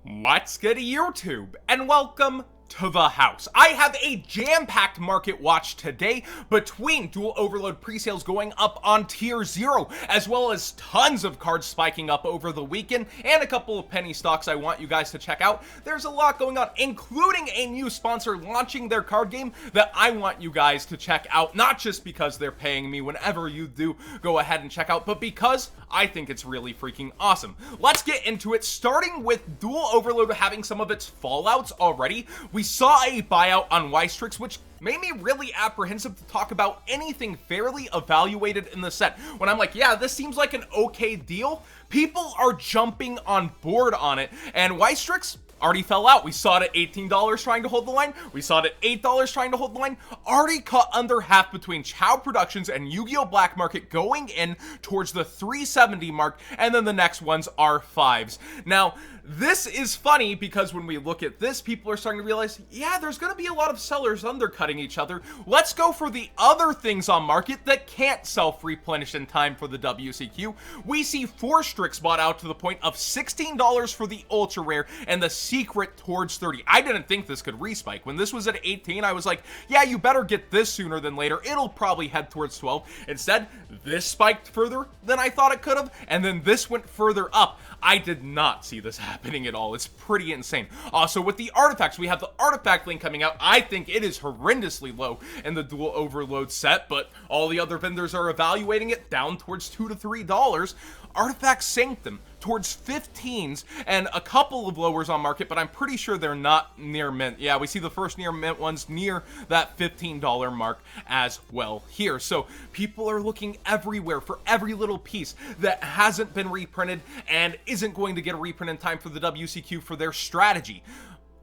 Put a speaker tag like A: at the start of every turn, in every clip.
A: What's good, YouTube, and welcome to the house. I have a jam-packed market watch today between Duel Overload pre-sales going up on tier 0, as well as tons of cards spiking up over the weekend, and a couple of penny stocks I want you guys to check out. There's a lot going on, including a new sponsor launching their card game that I want you guys to check out, not just because they're paying me whenever you do go ahead and check out, but because I think it's really freaking awesome. Let's get into it, starting with Duel Overload having some of its fallouts already. We saw a buyout on Weistrix, which made me really apprehensive to talk about anything fairly evaluated in the set. When I'm like, yeah, this seems like an okay deal, people are jumping on board on it, and Weistrix already fell out. We saw it at $18 trying to hold the line. We saw it at $8 trying to hold the line. Already cut under half between Chow Productions and Yu-Gi-Oh! Black Market going in towards the 370 mark, and then the next ones are 5s. Now, this is funny because when we look at this, people are starting to realize, yeah, there's going to be a lot of sellers undercutting each other. Let's go for the other things on market that can't self-replenish in time for the WCQ. We see 4 Strix bought out to the point of $16 for the ultra rare and the secret towards 30. I didn't think this could respike. When this was at 18, I was like, yeah, you better get this sooner than later. It'll probably head towards 12. Instead, this spiked further than I thought it could have, and then this went further up. I did not see this happening at all. It's pretty insane. Also, with the artifacts, we have the artifact link coming out. I think it is horrendously low in the Duel Overload set, but all the other vendors are evaluating it down towards $2 to $3. Artifact Sanctum towards 15s and a couple of lowers on market, but I'm pretty sure they're not near mint. Yeah, we see the first near mint ones near that $15 mark as well here. So people are looking everywhere for every little piece that hasn't been reprinted and isn't going to get a reprint in time for the WCQ for their strategy.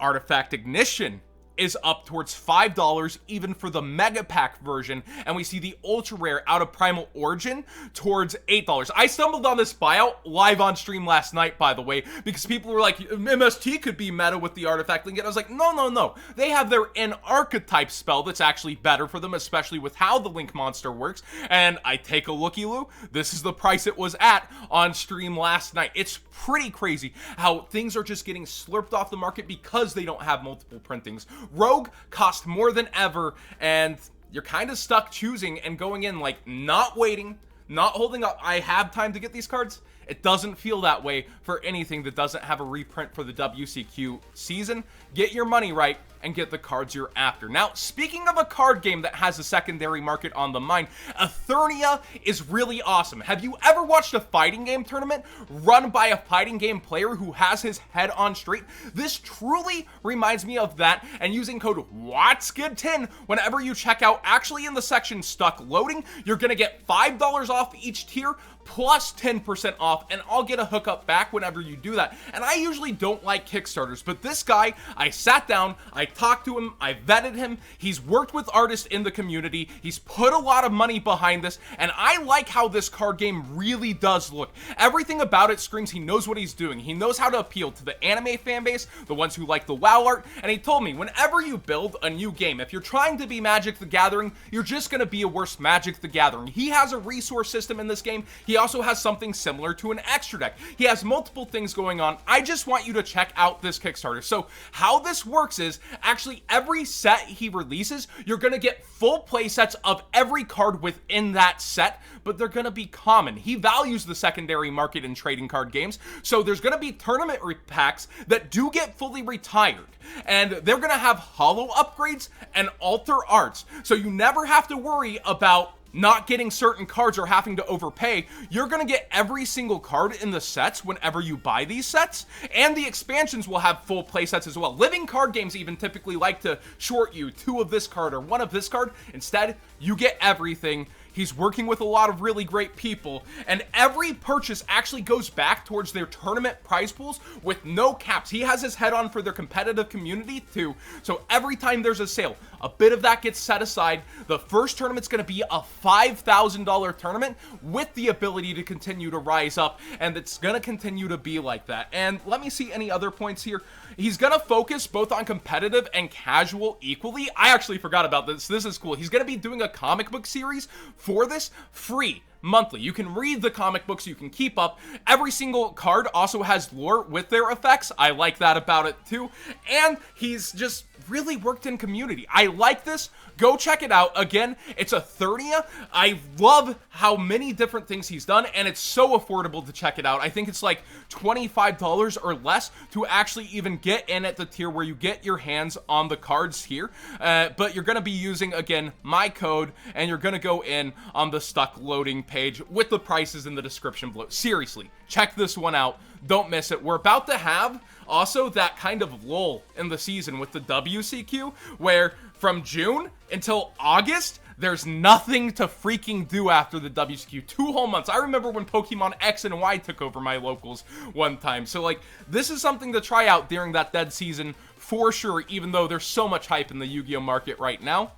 A: Artifact Ignition is up towards $5 even for the mega pack version, and we see the ultra rare out of Primal Origin towards $8. I stumbled on this buyout live on stream last night, by the way, because people were like, MST could be meta with the artifact link, and I was like, no, they have their in archetype spell that's actually better for them, especially with how the link monster works. And I take a looky-loo, this is the price it was at on stream last night. It's pretty crazy how things are just getting slurped off the market because they don't have multiple printings. Rogue cost more than ever, and you're kind of stuck choosing and going in like not waiting, not holding up. I have time to get these cards. It doesn't feel that way for anything that doesn't have a reprint for the WCQ season. Get your money right and get the cards you're after. Now, speaking of a card game that has a secondary market on the mind, Eternia is really awesome. Have you ever watched a fighting game tournament run by a fighting game player who has his head on straight? This truly reminds me of that, and using code WhatsGood10 whenever you check out, actually in the section Stuck Loading, you're gonna get $5 off each tier plus 10% off, and I'll get a hookup back whenever you do that. And I usually don't like Kickstarters, but this guy, I sat down, I talked to him, I vetted him, he's worked with artists in the community, he's put a lot of money behind this, and I like how this card game really does look. Everything about it screams he knows what he's doing. He knows how to appeal to the anime fan base, the ones who like the WoW art, and he told me, whenever you build a new game, if you're trying to be Magic the Gathering, you're just gonna be a worse Magic the Gathering. He has a resource system in this game. He also has something similar to an extra deck. He has multiple things going on. I just want you to check out this Kickstarter. So how this works is, actually every set he releases, you're gonna get full play sets of every card within that set, but they're gonna be common. He values the secondary market in trading card games, so there's gonna be tournament packs that do get fully retired, and they're gonna have holo upgrades and alter arts, so you never have to worry about not getting certain cards or having to overpay. You're gonna get every single card in the sets whenever you buy these sets, and the expansions will have full play sets as well. Living card games even typically like to short you 2 of this card or 1 of this card. Instead, you get everything. He's working with a lot of really great people, and every purchase actually goes back towards their tournament prize pools with no caps. He has his head on for their competitive community too, so every time there's a sale, a bit of that gets set aside. The first tournament's going to be a $5,000 tournament with the ability to continue to rise up, and it's going to continue to be like that. And let me see any other points here. He's going to focus both on competitive and casual equally. I actually forgot about this. This is cool. He's going to be doing a comic book series for this free. monthly. You can read the comic books, you can keep up. Every single card also has lore with their effects. I like that about it too. And he's just really worked in community. I like this. Go check it out. Again, it's a 30th. I love how many different things he's done, and it's so affordable to check it out. I think it's like $25 or less to actually even get in at the tier where you get your hands on the cards here. But you're going to be using, again, my code, and you're going to go in on the stuck loading page with the prices in the description below. Seriously, check this one out. Don't miss it. We're about to have also that kind of lull in the season with the WCQ, where from June until August, there's nothing to freaking do after the WCQ. 2 whole months. I remember when Pokemon X and Y took over my locals one time. So, like, this is something to try out during that dead season for sure, even though there's so much hype in the Yu-Gi-Oh market right now.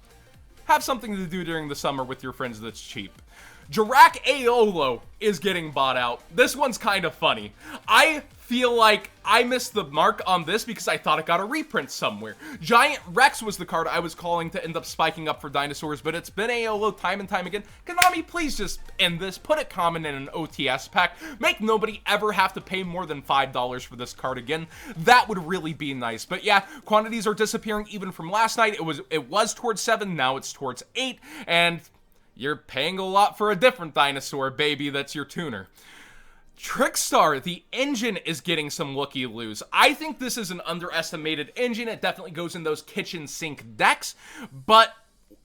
A: Have something to do during the summer with your friends that's cheap. Jirak Aolo is getting bought out. This one's kind of funny. I feel like I missed the mark on this because I thought it got a reprint somewhere. Giant Rex was the card I was calling to end up spiking up for dinosaurs, but it's been Aolo time and time again. Konami, please just end this. Put it common in an OTS pack. Make nobody ever have to pay more than $5 for this card again. That would really be nice. But yeah, quantities are disappearing even from last night. It was towards 7, now it's towards 8, and you're paying a lot for a different dinosaur, baby. That's your tuner. Trickstar, the engine, is getting some looky-loos. I think this is an underestimated engine. It definitely goes in those kitchen sink decks, but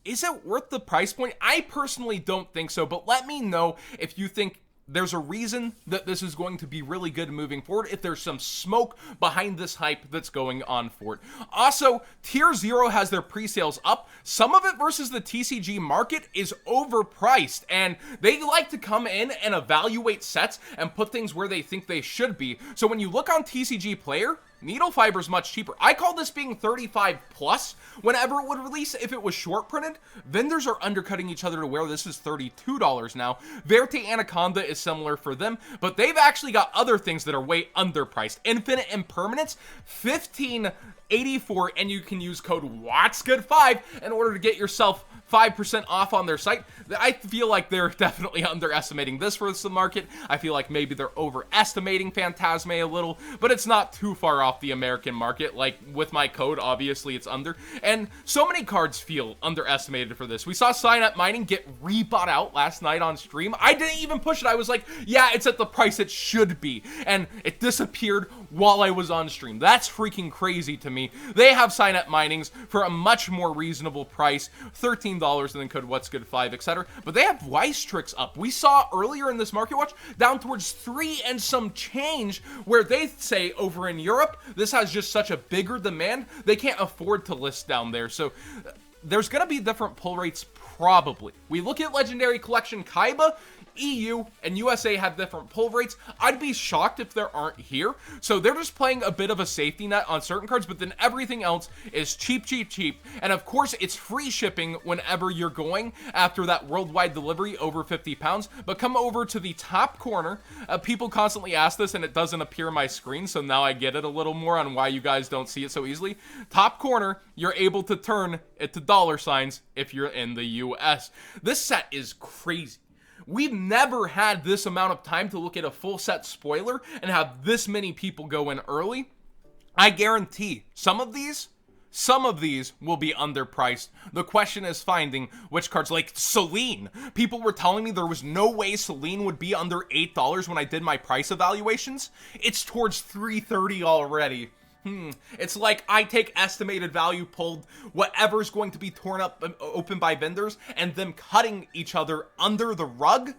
A: is it worth the price point? I personally don't think so, but let me know if you think there's a reason that this is going to be really good moving forward, if there's some smoke behind this hype that's going on for it. Also, Tier 0 has their pre-sales up. Some of it versus the TCG market is overpriced, and they like to come in and evaluate sets and put things where they think they should be. So when you look on TCG Player, needle fiber is much cheaper. I call this being 35 plus whenever it would release if it was short printed. Vendors are undercutting each other to where this is $32 now. Verte Anaconda is similar for them, but they've actually got other things that are way underpriced. Infinite Impermanence, $15.84, and you can use code WATSGOOD5 in order to get yourself 5% off on their site. I feel like they're definitely underestimating this for the market. I feel like maybe they're overestimating Phantasme a little, but it's not too far off the American market. Like, with my code, obviously it's under. And so many cards feel underestimated for this. We saw Sign Up Mining get rebought out last night on stream. I didn't even push it. I was like, yeah, it's at the price it should be. And it disappeared while I was on stream. That's freaking crazy to me. They have Sign Up Minings for a much more reasonable price, $13, and then code What's Good 5, etc. But they have Weiss Tricks up. We saw earlier in this market watch down towards 3 and some change, where they say over in Europe this has just such a bigger demand they can't afford to list down there. So there's gonna be different pull rates probably. We look at Legendary Collection Kaiba, EU and USA have different pull rates. I'd be shocked if there aren't here. So they're just playing a bit of a safety net on certain cards, but then everything else is cheap, cheap, cheap. And of course, it's free shipping whenever you're going after that worldwide delivery over 50 pounds. But come over to the top corner. People constantly ask this and it doesn't appear on my screen, so now I get it a little more on why you guys don't see it so easily. Top corner, you're able to turn it to $signs if you're in the US. This set is crazy. We've never had this amount of time to look at a full set spoiler and have this many people go in early. I guarantee some of these will be underpriced. The question is finding which cards, like Celine. People were telling me there was no way Celine would be under $8 when I did my price evaluations. It's towards $3.30 already. It's like I take estimated value pulled, whatever's going to be torn up open by vendors, and them cutting each other under the rug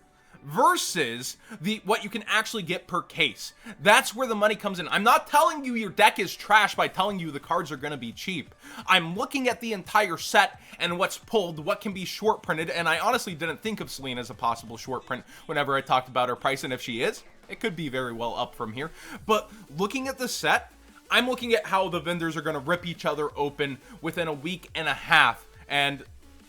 A: versus what you can actually get per case. That's where the money comes in. I'm not telling you your deck is trash by telling you the cards are going to be cheap. I'm looking at the entire set and what's pulled, what can be short printed, and I honestly didn't think of Celine as a possible short print whenever I talked about her price, and if she is, it could be very well up from here. But looking at the set, I'm looking at how the vendors are going to rip each other open within a week and a half, and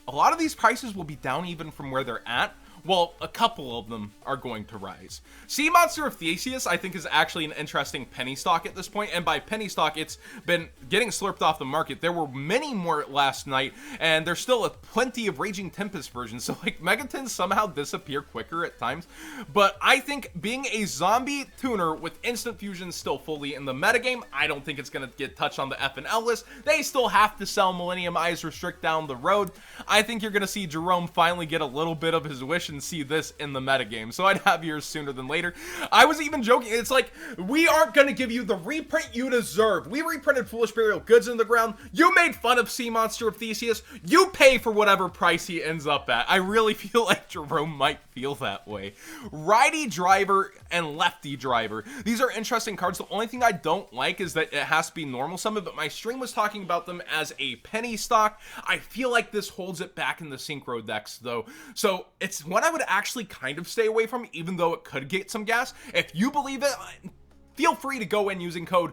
A: a lot of these prices will be down even from where they're at. well, a couple of them are going to rise. Sea Monster of Theseus, I think, is actually an interesting penny stock at this point, and by penny stock, it's been getting slurped off the market. There were many more last night, and there's still plenty of Raging Tempest versions, so like Megatons somehow disappear quicker at times, but I think being a zombie tuner with instant fusion still fully in the metagame, I don't think it's going to get touched on the F and L list. They still have to sell Millennium Eyes Restrict down the road. I think you're going to see Jerome finally get a little bit of his wish and see this in the metagame, so I'd have yours sooner than later. I was even joking, it's like, we aren't going to give you the reprint you deserve. We reprinted Foolish Burial Goods in the ground, you made fun of Sea Monster of Theseus, you pay for whatever price he ends up at. I really feel like Jerome might feel that way. Righty Driver and Lefty Driver, these are interesting cards. The only thing I don't like is that it has to be normal summon, but my stream was talking about them as a penny stock. I feel like this holds it back in the Syncro decks though, so it's one I would actually kind of stay away from, even though it could get some gas. If you believe it, feel free to go in using code,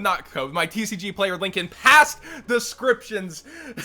A: not code, my TCG player link in past descriptions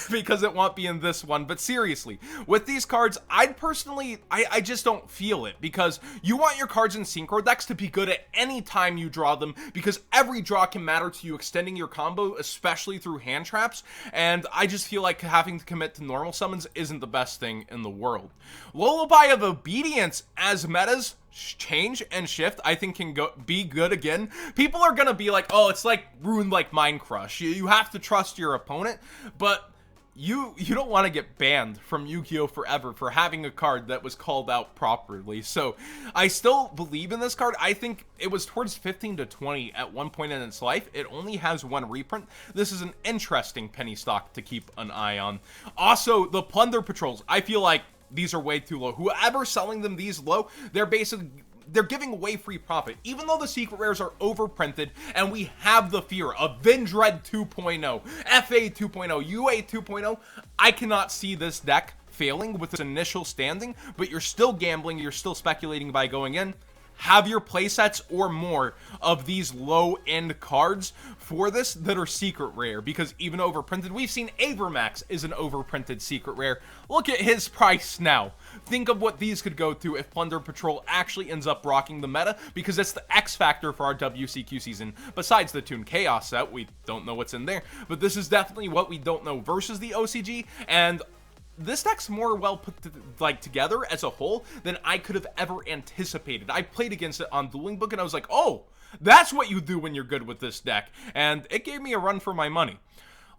A: because it won't be in this one. But seriously, with these cards, I'd personally, I just don't feel it, because you want your cards in Syncro decks to be good at any time you draw them, because every draw can matter to you extending your combo, especially through hand traps, and I just feel like having to commit to normal summons isn't the best thing in the world. Lullaby of Obedience, as metas change and shift, I think can be good again. People are gonna be like, oh, it's like ruined like Mind Crush. You have to trust your opponent, but you don't want to get banned from Yu-Gi-Oh! Forever for having a card that was called out properly. So I still believe in this card. I think it was towards 15 to 20 at one point in its life. It only has one reprint. This is an interesting penny stock to keep an eye on. Also, the Plunder Patrols, I feel like these are way too low. Whoever's selling them these low, they're giving away free profit. Even though the secret rares are overprinted and we have the fear of Vindred 2.0, FA 2.0, UA 2.0, I cannot see this deck failing with its initial standing, but you're still gambling, you're still speculating by going in. Have your playsets or more of these low-end cards for this that are secret rare, because even overprinted, we've seen Avermax is an overprinted secret rare. Look at his price now. Think of what these could go to if Plunder Patrol actually ends up rocking the meta, because it's the X factor for our WCQ season. Besides the Toon Chaos set, we don't know what's in there, but this is definitely what we don't know versus the OCG, and this deck's more well put together as a whole than I could have ever anticipated. I played against it on Dueling Book and I was like, oh, that's what you do when you're good with this deck. And it gave me a run for my money.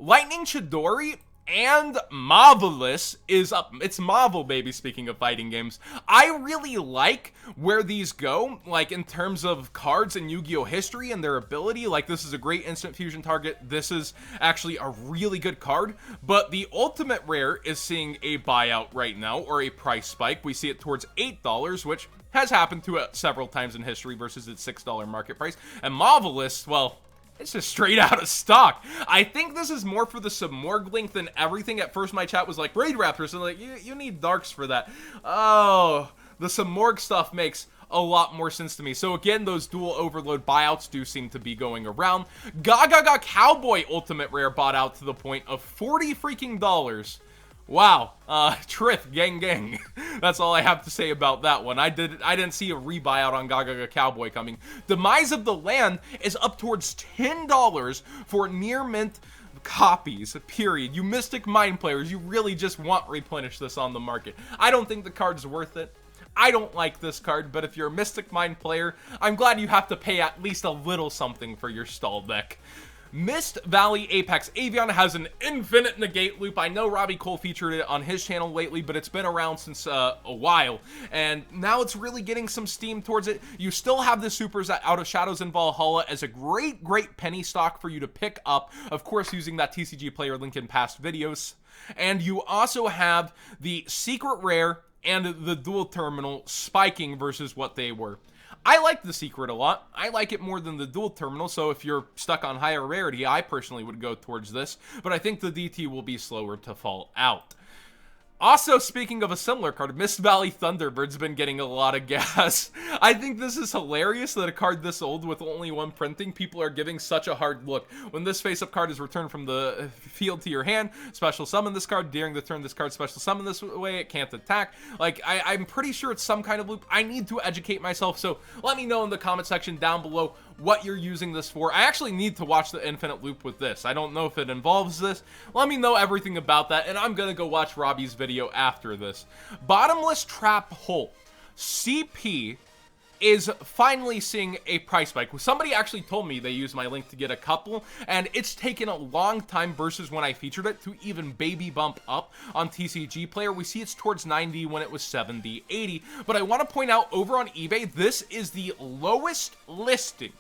A: Lightning Chidori and Marvelous is up. It's Marvel, baby, speaking of fighting games. I really like where these go, like in terms of cards and Yu-Gi-Oh! History and their ability. Like, this is a great instant fusion target. This is actually a really good card, but the ultimate rare is seeing a buyout right now, or a price spike. We see it towards $8, which has happened to it several times in history versus its $6 market price. And Marvelous, well, it's just straight out of stock. I think this is more for the Submorg link than everything. At first, my chat was like, Raid Raptors, and like, you need darks for that. Oh, the Submorg stuff makes a lot more sense to me. So again, those dual overload buyouts do seem to be going around. Gaga Cowboy Ultimate Rare bought out to the point of $40 freaking dollars. Wow, Trith, gang. That's all I have to say about that one. I didn't see a rebuyout on Gaga Cowboy coming. Demise of the Land is up towards $10 for near mint copies, period. You Mystic Mind players, you really just want replenish this on the market. I don't think the card's worth it. I don't like this card, but if you're a Mystic Mind player, I'm glad you have to pay at least a little something for your stall deck. Mist Valley Apex Avian has an infinite negate loop. I know Robbie Cole featured it on his channel lately, but it's been around since a while, and now it's really getting some steam towards it. You still have the supers at Out of Shadows and Valhalla as a great penny stock for you to pick up, of course using that TCG player link in past videos. And you also have the secret rare and the dual terminal spiking versus what they were. I like the secret a lot. I like it more than the dual terminal, so if you're stuck on higher rarity, I personally would go towards this, but I think the DT will be slower to fall out. Also, speaking of a similar card, Mist Valley Thunderbird's been getting a lot of gas. I think this is hilarious that a card this old with only one printing, people are giving such a hard look. When this face-up card is returned from the field to your hand, special summon this card. During the turn, this card special summon this way, it can't attack. Like, I'm pretty sure it's some kind of loop. I need to educate myself, so let me know in the comment section down below what you're using this for. I actually need to watch the infinite loop with this. I don't know if it involves this. Let me know everything about that, and I'm gonna go watch Robbie's video after this. Bottomless Trap Hole. CP is finally seeing a price spike. Somebody actually told me they used my link to get a couple, and it's taken a long time versus when I featured it to even baby bump up on TCG Player. We see it's towards 90 when it was 70, 80, but I want to point out over on eBay, this is the lowest listing.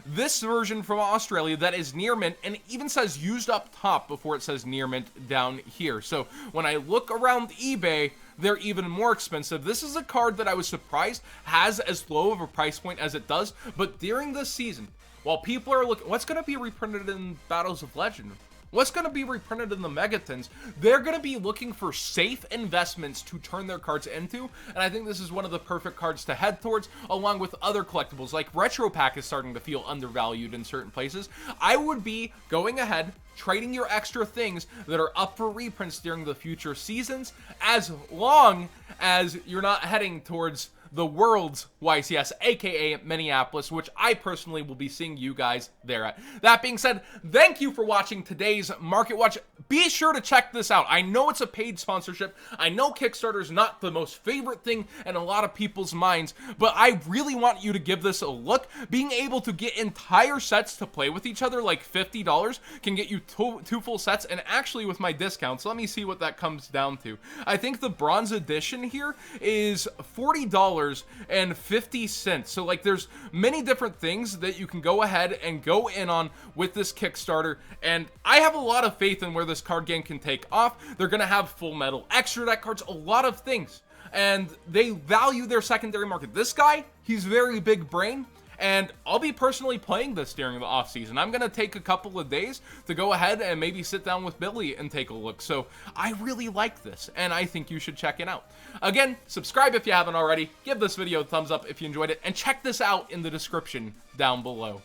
A: This version from Australia that is near mint, and it even says used up top before it says near mint down here. So when I look around eBay, they're even more expensive. This is a card that I was surprised has as low of a price point as it does, but during this season, while people are looking, what's going to be reprinted in Battles of Legend? What's going to be reprinted in the Megatons? They're going to be looking for safe investments to turn their cards into, and I think this is one of the perfect cards to head towards, along with other collectibles, like Retro Pack is starting to feel undervalued in certain places. I would be going ahead, trading your extra things that are up for reprints during the future seasons, as long as you're not heading towards the world's YCS, aka Minneapolis, which I personally will be seeing you guys there at. That being said, thank you for watching today's Market Watch. Be sure to check this out. I know it's a paid sponsorship. I know Kickstarter is not the most favorite thing in a lot of people's minds, but I really want you to give this a look. Being able to get entire sets to play with each other, like $50, can get you two full sets, and actually with my discounts, let me see what that comes down to. I think the bronze edition here is $40.50. So like there's many different things that you can go ahead and go in on with this Kickstarter, and I have a lot of faith in where this card game can take off. They're gonna have full metal extra deck cards, a lot of things, and they value their secondary market. This guy, he's very big brain, and I'll be personally playing this during the off season. I'm gonna take a couple of days to go ahead and maybe sit down with Billy and take a look. So I really like this, and I think you should check it out. Again, subscribe if you haven't already, give this video a thumbs up if you enjoyed it, and check this out in the description down below.